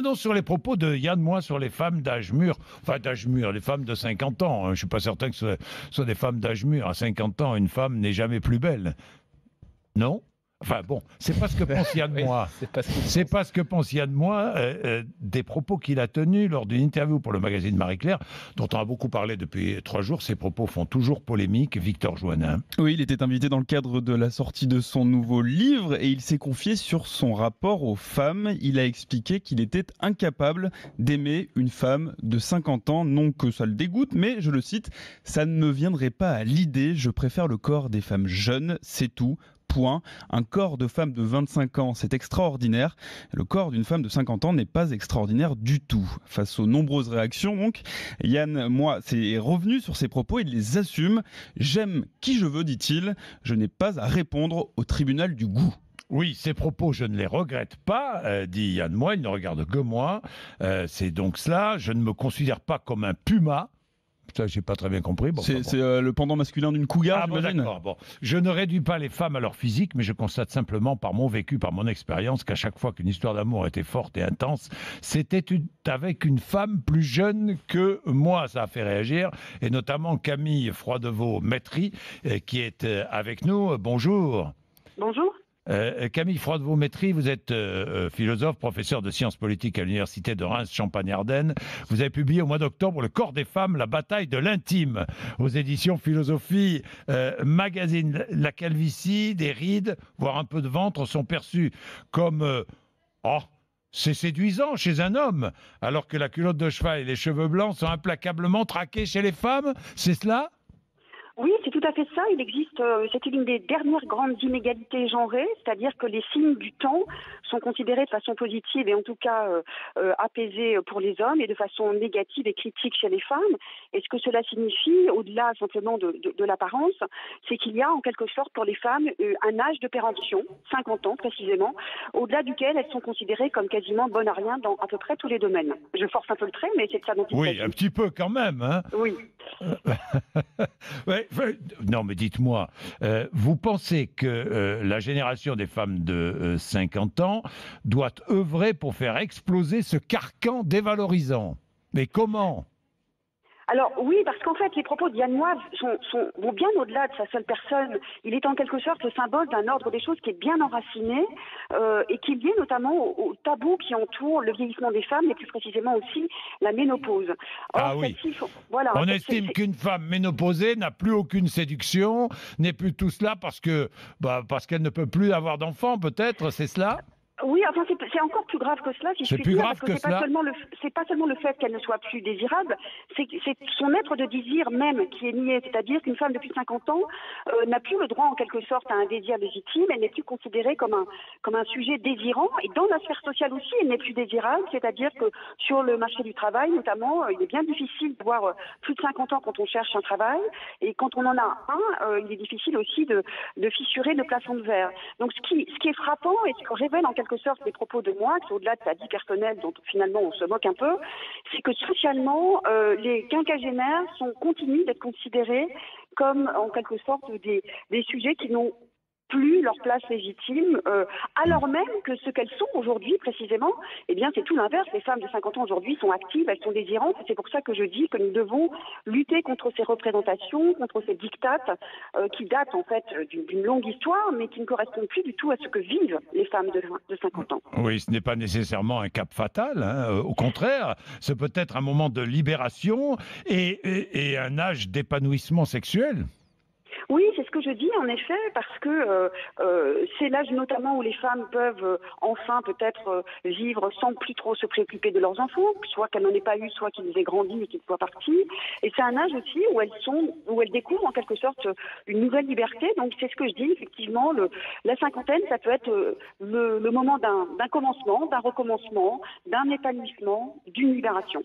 Non, sur les propos de Yann Moix sur les femmes d'âge mûr, enfin d'âge mûr, les femmes de 50 ans. Je ne suis pas certain que ce soit des femmes d'âge mûr. À 50 ans, une femme n'est jamais plus belle. Non? Enfin bon, c'est pas ce que pense Yann Oui, Moix. c'est pas ce qu'il C'est pense. pas ce que pense Yann Moix des propos qu'il a tenus lors d'une interview pour le magazine Marie-Claire, dont on a beaucoup parlé depuis 3 jours. Ces propos font toujours polémique. Victor Joannin. Oui, il était invité dans le cadre de la sortie de son nouveau livre et il s'est confié sur son rapport aux femmes. Il a expliqué qu'il était incapable d'aimer une femme de 50 ans. Non que ça le dégoûte, mais je le cite, ça ne me viendrait pas à l'idée. Je préfère le corps des femmes jeunes, c'est tout. Point. Un corps de femme de 25 ans, c'est extraordinaire. Le corps d'une femme de 50 ans n'est pas extraordinaire du tout. Face aux nombreuses réactions, donc, Yann, moi, c'est revenu sur ses propos, il les assume. J'aime qui je veux, dit-il. Je n'ai pas à répondre au tribunal du goût. Oui, ces propos, je ne les regrette pas, dit Yann Moix, il ne regarde que moi. C'est donc cela. Je ne me considère pas comme un puma. Ça, j'ai pas très bien compris. Bon, C'est enfin, bon. le pendant masculin d'une cougar, Ah bon, j'imagine. d'accord. Bon. Je ne réduis pas les femmes à leur physique, mais je constate simplement par mon vécu, par mon expérience, qu'à chaque fois qu'une histoire d'amour était forte et intense, c'était avec une femme plus jeune que moi. Ça a fait réagir, et notamment Camille Froidevaux-Métry, qui est avec nous. Bonjour. Bonjour. Camille Froidevaux-Métry, vous êtes philosophe, professeur de sciences politiques à l'université de Reims-Champagne-Ardenne. Vous avez publié au mois d'octobre Le corps des femmes, la bataille de l'intime aux éditions Philosophie Magazine. La calvitie, des rides, voire un peu de ventre sont perçues comme c'est séduisant chez un homme, alors que la culotte de cheval et les cheveux blancs sont implacablement traqués chez les femmes. C'est cela ? Oui, c'est tout à fait ça. Il existe, c'est une des dernières grandes inégalités genrées, c'est-à-dire que les signes du temps sont considérés de façon positive et en tout cas apaisés pour les hommes et de façon négative et critique chez les femmes. Et ce que cela signifie, au-delà simplement de l'apparence, c'est qu'il y a en quelque sorte pour les femmes un âge de péremption, 50 ans précisément, au-delà duquel elles sont considérées comme quasiment bonnes à rien dans à peu près tous les domaines. Je force un peu le trait, mais c'est de ça dont il s'agit. Oui, un petit peu quand même, hein. Oui. Ouais, non, mais dites-moi, vous pensez que la génération des femmes de 50 ans doit œuvrer pour faire exploser ce carcan dévalorisant? Mais comment? Alors oui, parce qu'en fait, les propos de Yann Moix vont bien au-delà de sa seule personne. Il est en quelque sorte le symbole d'un ordre des choses qui est bien enraciné et qui est lié notamment au tabou qui entoure le vieillissement des femmes et plus précisément aussi la ménopause. Or, Ah oui. Voilà, On estime qu'une femme ménopausée n'a plus aucune séduction, n'est plus tout cela parce qu'elle ne peut plus avoir d'enfants, peut-être, c'est cela? Oui, enfin c'est encore plus grave que cela, si je C'est puis plus dire, grave parce que que c'est pas cela. seulement le fait qu'elle ne soit plus désirable, c'est son être de désir même qui est nié, c'est-à-dire qu'une femme depuis 50 ans n'a plus le droit en quelque sorte à un désir légitime, elle n'est plus considérée comme un sujet désirant, et dans la sphère sociale aussi, elle n'est plus désirable, c'est-à-dire que sur le marché du travail notamment, il est bien difficile d'avoir plus de 50 ans quand on cherche un travail, et quand on en a un, il est difficile aussi de fissurer le plafond de verre. Donc ce qui est frappant et ce que révèle en quelque sorte les propos de Moix, au-delà de sa vie personnelle dont finalement on se moque un peu, c'est que socialement les quinquagénaires continuent d'être considérés comme en quelque sorte des sujets qui n'ont plus leur place légitime, alors même que ce qu'elles sont aujourd'hui précisément, eh bien c'est tout l'inverse. Les femmes de 50 ans aujourd'hui sont actives, elles sont désirantes, et c'est pour ça que je dis que nous devons lutter contre ces représentations, contre ces dictates qui datent en fait d'une longue histoire, mais qui ne correspondent plus du tout à ce que vivent les femmes de 50 ans. Oui, ce n'est pas nécessairement un cap fatal, hein. Au contraire, c'est peut-être un moment de libération et un âge d'épanouissement sexuel. Oui, c'est ce que je dis en effet, parce que c'est l'âge notamment où les femmes peuvent enfin peut-être vivre sans plus trop se préoccuper de leurs enfants, soit qu'elles n'en aient pas eu, soit qu'ils aient grandi et qu'ils soient partis. Et c'est un âge aussi où elles découvrent en quelque sorte une nouvelle liberté. Donc c'est ce que je dis, effectivement, la cinquantaine, ça peut être le moment d'un commencement, d'un recommencement, d'un épanouissement, d'une libération.